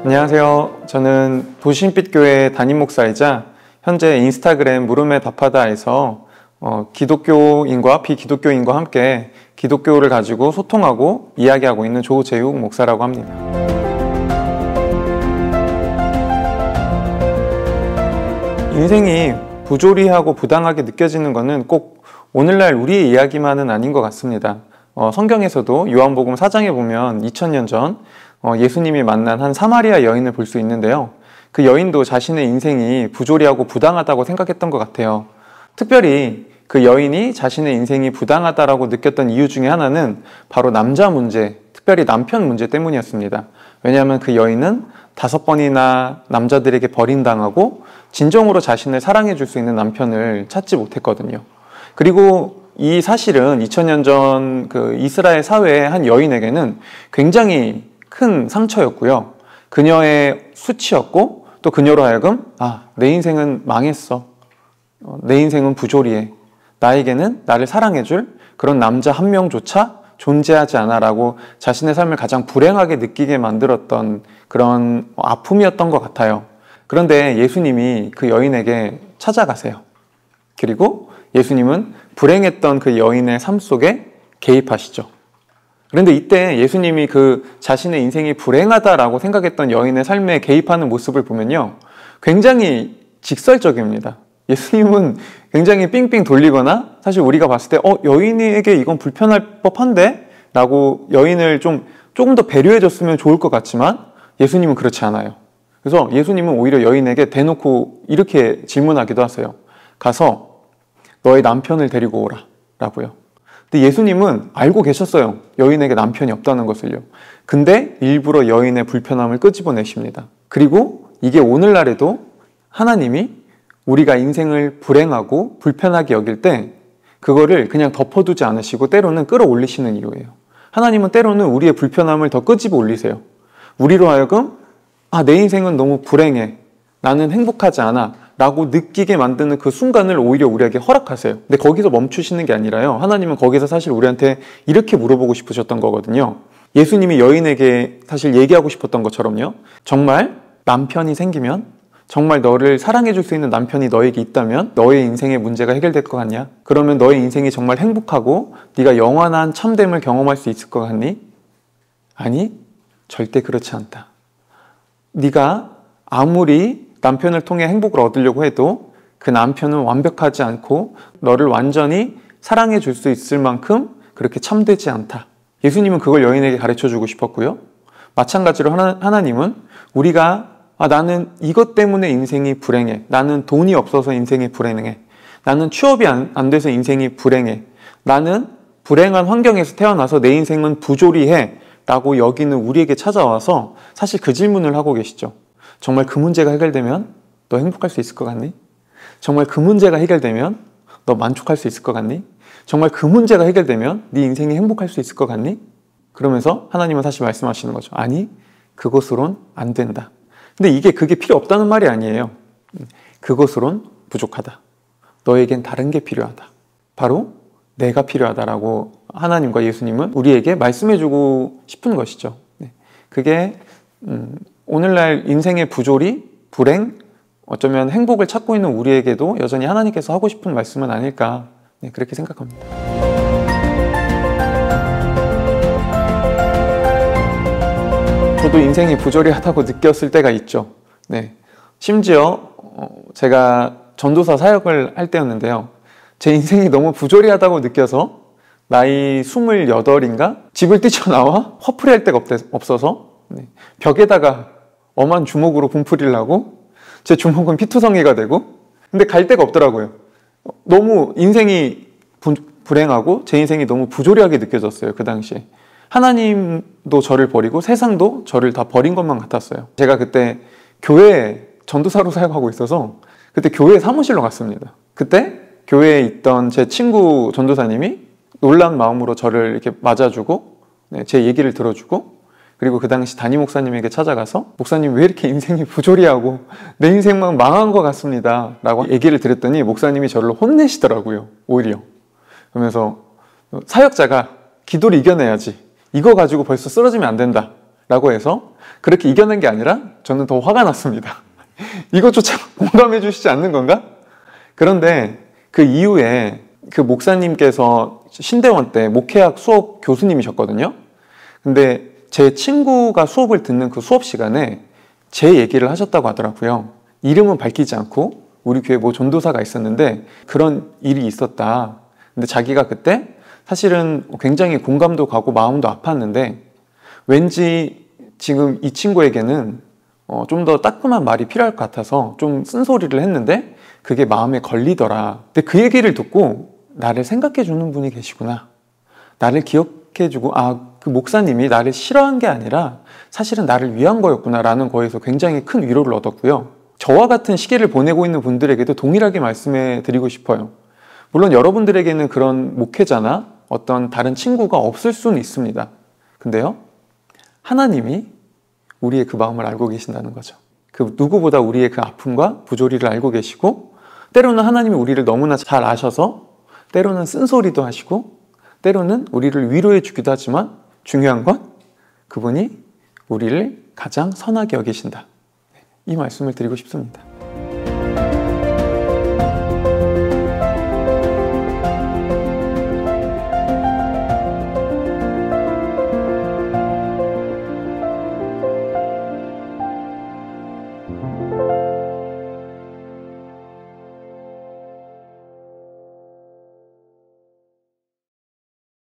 안녕하세요. 저는 도심빛교회 담임 목사이자 현재 인스타그램 물음에 답하다에서 기독교인과 비기독교인과 함께 기독교를 가지고 소통하고 이야기하고 있는 조재욱 목사라고 합니다. 인생이 부조리하고 부당하게 느껴지는 것은 꼭 오늘날 우리의 이야기만은 아닌 것 같습니다. 성경에서도 요한복음 4장에 보면 2000년 전 예수님이 만난 한 사마리아 여인을 볼 수 있는데요. 그 여인도 자신의 인생이 부조리하고 부당하다고 생각했던 것 같아요. 특별히 그 여인이 자신의 인생이 부당하다라고 느꼈던 이유 중에 하나는 바로 남자 문제, 특별히 남편 문제 때문이었습니다. 왜냐하면 그 여인은 5번이나 남자들에게 버림당하고 진정으로 자신을 사랑해 줄 수 있는 남편을 찾지 못했거든요. 그리고 이 사실은 2000년 전 그 이스라엘 사회의 한 여인에게는 굉장히 큰 상처였고요. 그녀의 수치였고 또 그녀로 하여금 내 인생은 망했어. 내 인생은 부조리해. 나에게는 나를 사랑해줄 그런 남자 한 명조차 존재하지 않아 라고 자신의 삶을 가장 불행하게 느끼게 만들었던 그런 아픔이었던 것 같아요. 그런데 예수님이 그 여인에게 찾아가세요. 그리고 예수님은 불행했던 그 여인의 삶 속에 개입하시죠. 그런데 이때 예수님이 그 자신의 인생이 불행하다라고 생각했던 여인의 삶에 개입하는 모습을 보면요, 굉장히 직설적입니다. 예수님은 굉장히 삥삥 돌리거나 사실 우리가 봤을 때 여인에게 이건 불편할 법한데? 라고 여인을 조금 더 배려해 줬으면 좋을 것 같지만 예수님은 그렇지 않아요. 그래서 예수님은 오히려 여인에게 대놓고 이렇게 질문하기도 하세요. 가서 너의 남편을 데리고 오라 라고요. 근데 예수님은 알고 계셨어요. 여인에게 남편이 없다는 것을요. 근데 일부러 여인의 불편함을 끄집어내십니다. 그리고 이게 오늘날에도 하나님이 우리가 인생을 불행하고 불편하게 여길 때 그거를 그냥 덮어두지 않으시고 때로는 끌어올리시는 이유예요. 하나님은 때로는 우리의 불편함을 더 끄집어 올리세요. 우리로 하여금 내 인생은 너무 불행해. 나는 행복하지 않아. 라고 느끼게 만드는 그 순간을 오히려 우리에게 허락하세요. 근데 거기서 멈추시는 게 아니라요. 하나님은 거기서 사실 우리한테 이렇게 물어보고 싶으셨던 거거든요. 예수님이 여인에게 사실 얘기하고 싶었던 것처럼요. 정말 남편이 생기면, 정말 너를 사랑해 줄 수 있는 남편이 너에게 있다면 너의 인생의 문제가 해결될 것 같냐? 그러면 너의 인생이 정말 행복하고 네가 영원한 참됨을 경험할 수 있을 것 같니? 아니, 절대 그렇지 않다. 네가 아무리 남편을 통해 행복을 얻으려고 해도 그 남편은 완벽하지 않고 너를 완전히 사랑해 줄 수 있을 만큼 그렇게 참되지 않다. 예수님은 그걸 여인에게 가르쳐 주고 싶었고요. 마찬가지로 하나님은 우리가 나는 이것 때문에 인생이 불행해. 나는 돈이 없어서 인생이 불행해. 나는 취업이 안 돼서 인생이 불행해. 나는 불행한 환경에서 태어나서 내 인생은 부조리해. 라고 여기는 우리에게 찾아와서 사실 그 질문을 하고 계시죠. 정말 그 문제가 해결되면 너 행복할 수 있을 것 같니? 정말 그 문제가 해결되면 너 만족할 수 있을 것 같니? 정말 그 문제가 해결되면 네 인생이 행복할 수 있을 것 같니? 그러면서 하나님은 다시 말씀하시는 거죠. 아니, 그것으론 안 된다. 근데 그게 필요 없다는 말이 아니에요. 그것으론 부족하다. 너에겐 다른 게 필요하다. 바로 내가 필요하다라고 하나님과 예수님은 우리에게 말씀해주고 싶은 것이죠. 그게 오늘날 인생의 부조리, 불행, 어쩌면 행복을 찾고 있는 우리에게도 여전히 하나님께서 하고 싶은 말씀은 아닐까, 그렇게 생각합니다. 저도 인생이 부조리하다고 느꼈을 때가 있죠. 심지어 제가 전도사 사역을 할 때였는데요. 제 인생이 너무 부조리하다고 느껴서 나이 28인가 집을 뛰쳐나와 화풀이할 데가 없어서 벽에다가 엄한 주먹으로 분풀이를 하고 제 주먹은 피투성이가 되고, 근데 갈 데가 없더라고요. 너무 인생이 불행하고 제 인생이 너무 부조리하게 느껴졌어요. 그 당시에 하나님도 저를 버리고 세상도 저를 다 버린 것만 같았어요. 제가 그때 교회에 전도사로 사역하고 있어서 그때 교회 사무실로 갔습니다. 그때 교회에 있던 제 친구 전도사님이 놀란 마음으로 저를 이렇게 맞아주고 제 얘기를 들어주고, 그리고 그 당시 담임 목사님에게 찾아가서 목사님 왜 이렇게 인생이 부조리하고 내 인생만 망한 것 같습니다 라고 얘기를 드렸더니 목사님이 저를 혼내시더라고요. 오히려 그러면서 사역자가 기도를 이겨내야지, 이거 가지고 벌써 쓰러지면 안 된다 라고 해서 그렇게 이겨낸 게 아니라 저는 더 화가 났습니다. 이것조차 공감해 주시지 않는 건가? 그런데 그 이후에 그 목사님께서 신대원 때 목회학 수업 교수님이셨거든요. 근데 제 친구가 수업을 듣는 그 수업 시간에 제 얘기를 하셨다고 하더라고요. 이름은 밝히지 않고 우리 교회 뭐 전도사가 있었는데 그런 일이 있었다. 근데 자기가 그때 사실은 굉장히 공감도 가고 마음도 아팠는데 왠지 지금 이 친구에게는 좀 더 따끔한 말이 필요할 것 같아서 좀 쓴소리를 했는데 그게 마음에 걸리더라. 근데 그 얘기를 듣고 나를 생각해 주는 분이 계시구나. 나를 기억해 주고 그 목사님이 나를 싫어한 게 아니라 사실은 나를 위한 거였구나라는 거에서 굉장히 큰 위로를 얻었고요. 저와 같은 시기를 보내고 있는 분들에게도 동일하게 말씀해 드리고 싶어요. 물론 여러분들에게는 그런 목회자나 어떤 다른 친구가 없을 수는 있습니다. 근데요, 하나님이 우리의 그 마음을 알고 계신다는 거죠. 그 누구보다 우리의 그 아픔과 부조리를 알고 계시고, 때로는 하나님이 우리를 너무나 잘 아셔서 때로는 쓴소리도 하시고 때로는 우리를 위로해 주기도 하지만 중요한 건 그분이 우리를 가장 선하게 여기신다. 이 말씀을 드리고 싶습니다.